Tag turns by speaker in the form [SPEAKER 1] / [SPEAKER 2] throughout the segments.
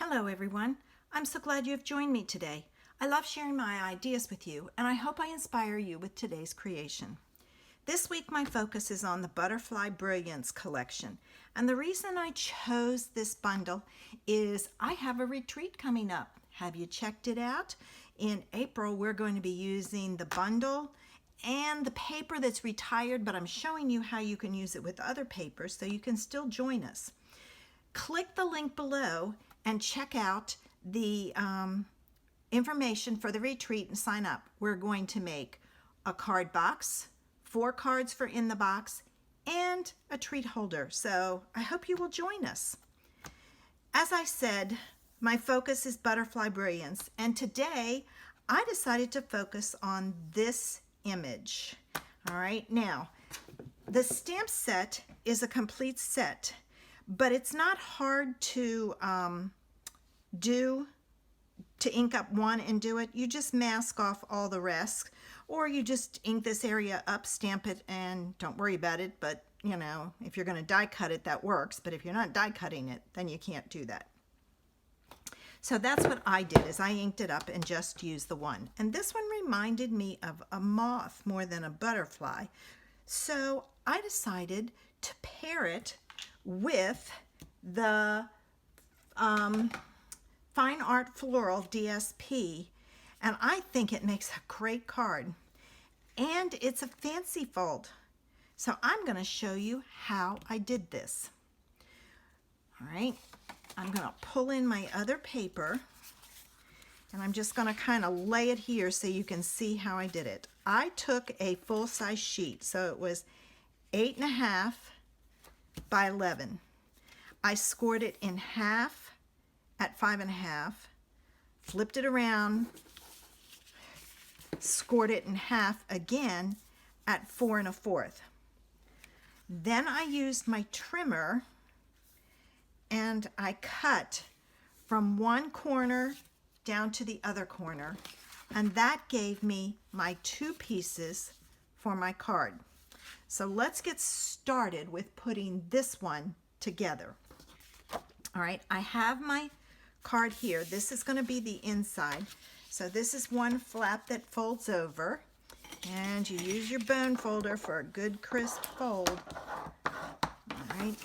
[SPEAKER 1] Hello everyone. I'm so glad you have joined me today. I love sharing my ideas with you, and I hope I inspire you with today's creation. This week my focus is on the Butterfly Brilliance collection, and the reason I chose this bundle is I have a retreat coming up. Have you checked it out? In April we're going to be using the bundle and the paper that's retired, but I'm showing you how you can use it with other papers so you can still join us. Click the link below and check out the information for the retreat and sign up. We're going to make a card box, 4 cards for in the box, and a treat holder. So I hope you will join us. As I said, my focus is Butterfly Brilliance, and today I decided to focus on this image. All right, now the stamp set is a complete set, but it's not hard to ink up one and do it. You just mask off all the rest, or you just ink this area up, stamp it, and don't worry about it. But you know, if you're going to die cut it, that works, but if you're not die cutting it, then you can't do that. So that's what I did, is I inked it up and just used the one. And this one reminded me of a moth more than a butterfly. So I decided to pair it with the Fine Art Floral DSP, and I think it makes a great card. And it's a fancy fold. So I'm going to show you how I did this. All right, I'm going to pull in my other paper, and I'm just going to kind of lay it here so you can see how I did it. I took a full-size sheet, so it was 8.5 by 11. I scored it in half at 5.5, flipped it around, scored it in half again at 4 1/4. Then I used my trimmer and I cut from one corner down to the other corner, and that gave me my 2 pieces for my card. So let's get started with putting this one together. All right, I have my card here. This is going to be the inside. So this is one flap that folds over, and you use your bone folder for a good crisp fold. All right,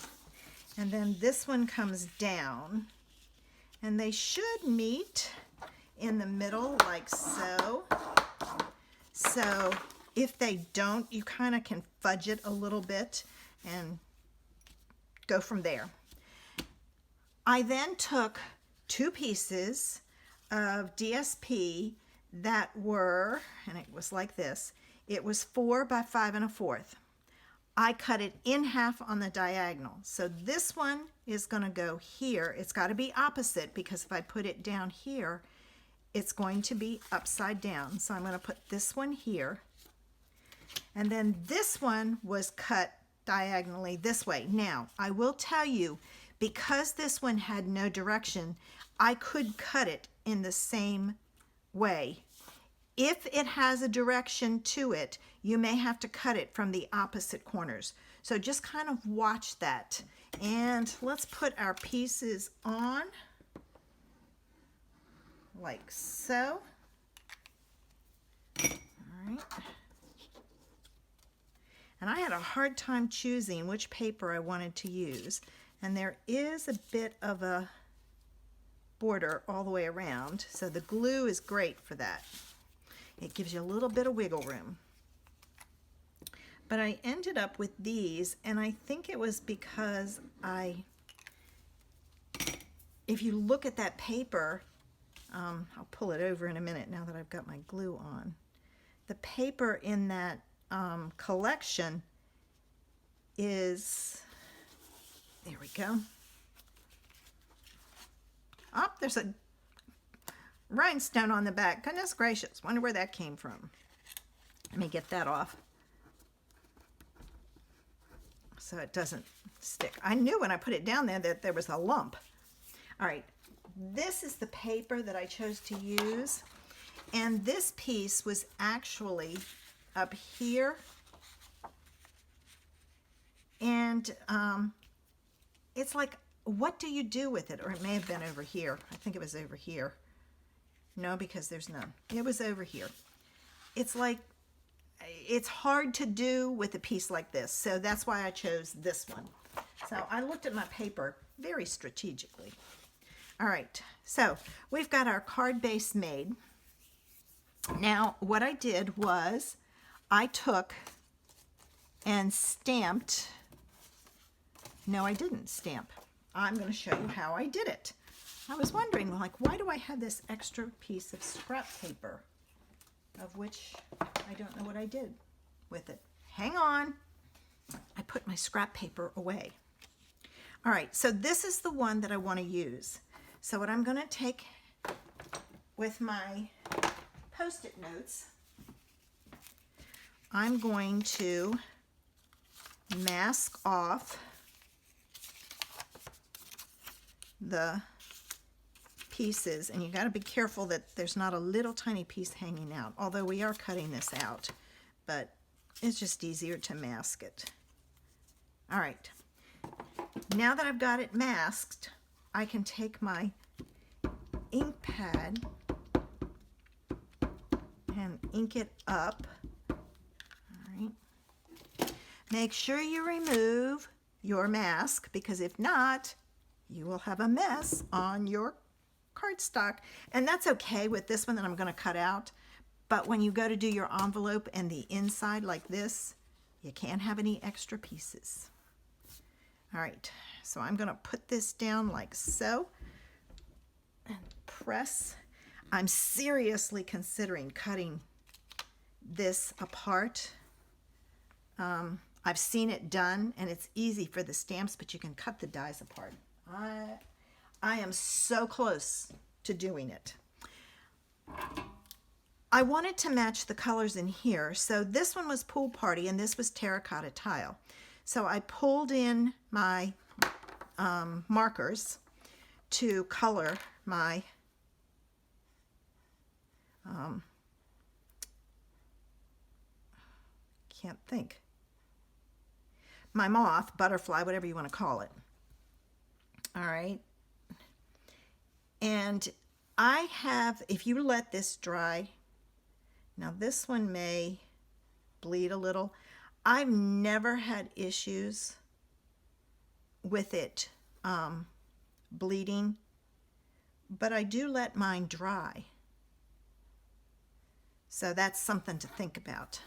[SPEAKER 1] and then this one comes down, and they should meet in the middle like so. So if they don't, you kind of can fudge it a little bit and go from there. I then took 2 pieces of DSP that were, and it was like this, it was 4 by 5 1/4. I cut it in half on the diagonal. So this one is going to go here. It's got to be opposite, because if I put it down here, it's going to be upside down. So I'm going to put this one here. And then this one was cut diagonally this way. Now, I will tell you, because this one had no direction, I could cut it in the same way. If it has a direction to it, you may have to cut it from the opposite corners. So just kind of watch that. And let's put our pieces on like so. All right. And I had a hard time choosing which paper I wanted to use. And there is a bit of a border all the way around, so the glue is great for that. It gives you a little bit of wiggle room. But I ended up with these, and I think it was because if you look at that paper, I'll pull it over in a minute now that I've got my glue on. The paper in that collection is, there we go. Oh, there's a rhinestone on the back. Goodness gracious, wonder where that came from. Let me get that off so it doesn't stick. I knew when I put it down there that there was a lump. All right, this is the paper that I chose to use, and this piece was actually up here, and it's like what do you do with it? Or it may have been over here. I think it was over here. No, because there's none. It was over here. It's like, it's hard to do with a piece like this. So that's why I chose this one. So I looked at my paper very strategically. All right, so we've got our card base made. Now, what I did was I took and stamped. No, I didn't stamp. I'm going to show you how I did it. I was wondering, like, why do I have this extra piece of scrap paper, of which I don't know what I did with it. Hang on. I put my scrap paper away. All right, so this is the one that I want to use. So what I'm going to take with my Post-it notes, I'm going to mask off the pieces, and you got to be careful that there's not a little tiny piece hanging out, although we are cutting this out, but it's just easier to mask it. All right, now that I've got it masked, I can take my ink pad and ink it up. All right. Make sure you remove your mask, because if not, you will have a mess on your cardstock. And that's okay with this one that I'm going to cut out. But when you go to do your envelope and the inside like this, you can't have any extra pieces. All right, so I'm going to put this down like so and press. I'm seriously considering cutting this apart. I've seen it done, and it's easy for the stamps, but you can cut the dies apart. I am so close to doing it. I wanted to match the colors in here. So this one was Pool Party, and this was Terracotta Tile. So I pulled in my markers to color my can't think. My moth, butterfly, whatever you want to call it. All right. And I have, if you let this dry, now this one may bleed a little. I've never had issues with it bleeding, but I do let mine dry. So that's something to think about.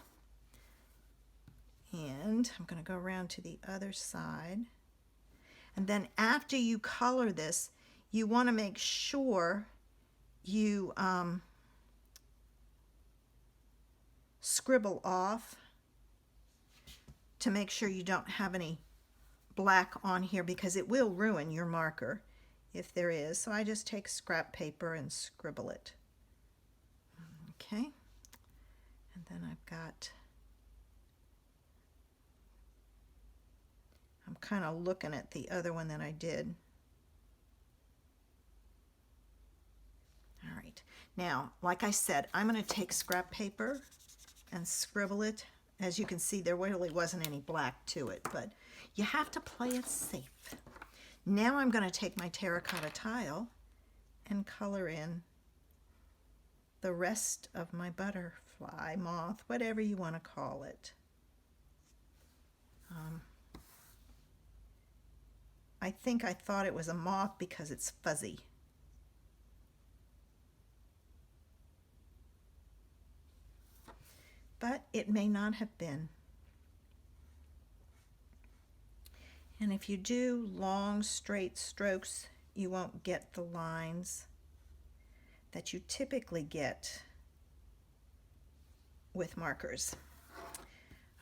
[SPEAKER 1] And I'm going to go around to the other side. And then after you color this, you want to make sure you scribble off to make sure you don't have any black on here, because it will ruin your marker if there is. So I just take scrap paper and scribble it. Okay. And then I've got, I'm kind of looking at the other one that I did. All right. Now, like I said, I'm going to take scrap paper and scribble it. As you can see, there really wasn't any black to it, but you have to play it safe. Now I'm going to take my terracotta tile and color in the rest of my butterfly, moth, whatever you want to call it. I think I thought it was a moth because it's fuzzy. But it may not have been. And if you do long straight strokes, you won't get the lines that you typically get with markers.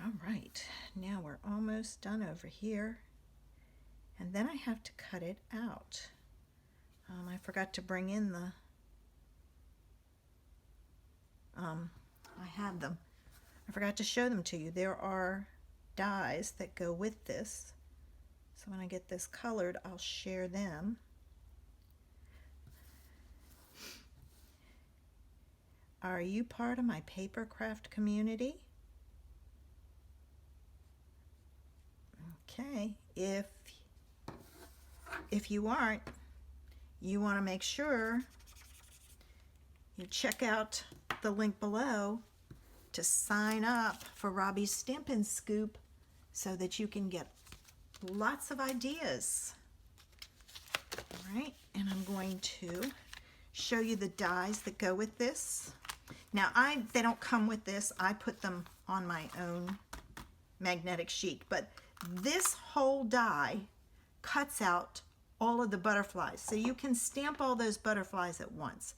[SPEAKER 1] All right, now we're almost done over here. And then I have to cut it out. I forgot to bring in the, I have them. I forgot to show them to you. There are dies that go with this. So when I get this colored, I'll share them. Are you part of my paper craft community? if you aren't, you want to make sure you check out the link below to sign up for Robbie's Stampin' Scoop so that you can get lots of ideas. All right, and I'm going to show you the dies that go with this. Now, they don't come with this. I put them on my own magnetic sheet, but this whole die cuts out all of the butterflies, so you can stamp all those butterflies at once.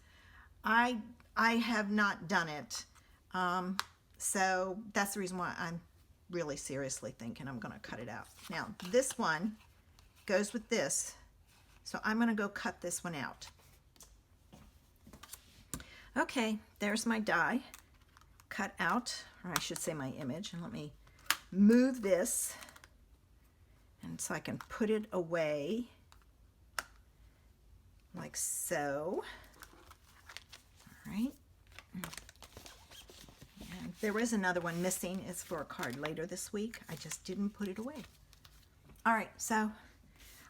[SPEAKER 1] I have not done it, so that's the reason why I'm really seriously thinking I'm going to cut it out. Now, this one goes with this, so I'm going to go cut this one out. Okay, there's my die cut out, or I should say my image, and let me move this, and so I can put it away like so. All right. And there is another one missing. It's for a card later this week. I just didn't put it away. All right, so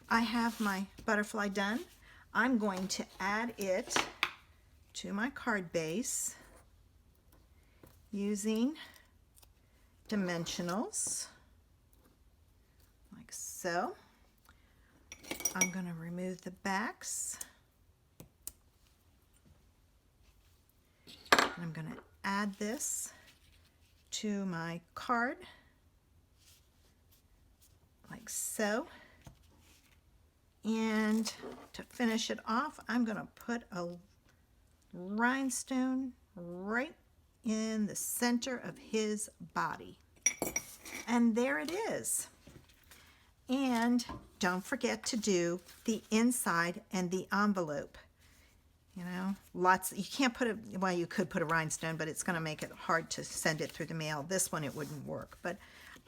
[SPEAKER 1] I have my butterfly done. I'm going to add it to my card base using dimensionals like so. I'm going to remove the backs. And I'm going to add this to my card like so. And to finish it off, I'm going to put a rhinestone right in the center of his body. And there it is. And don't forget to do the inside and the envelope. You know, you can't put a, well, you could put a rhinestone, but it's going to make it hard to send it through the mail. This one, it wouldn't work, but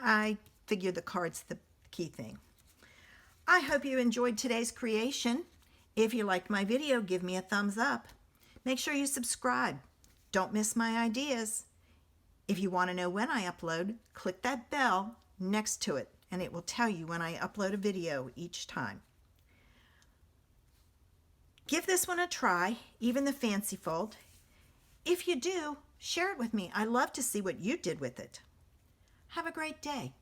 [SPEAKER 1] I figured the card's the key thing. I hope you enjoyed today's creation. If you liked my video, give me a thumbs up. Make sure you subscribe. Don't miss my ideas. If you want to know when I upload, click that bell next to it, and it will tell you when I upload a video each time. Give this one a try, even the fancy fold. If you do, share it with me. I love to see what you did with it. Have a great day.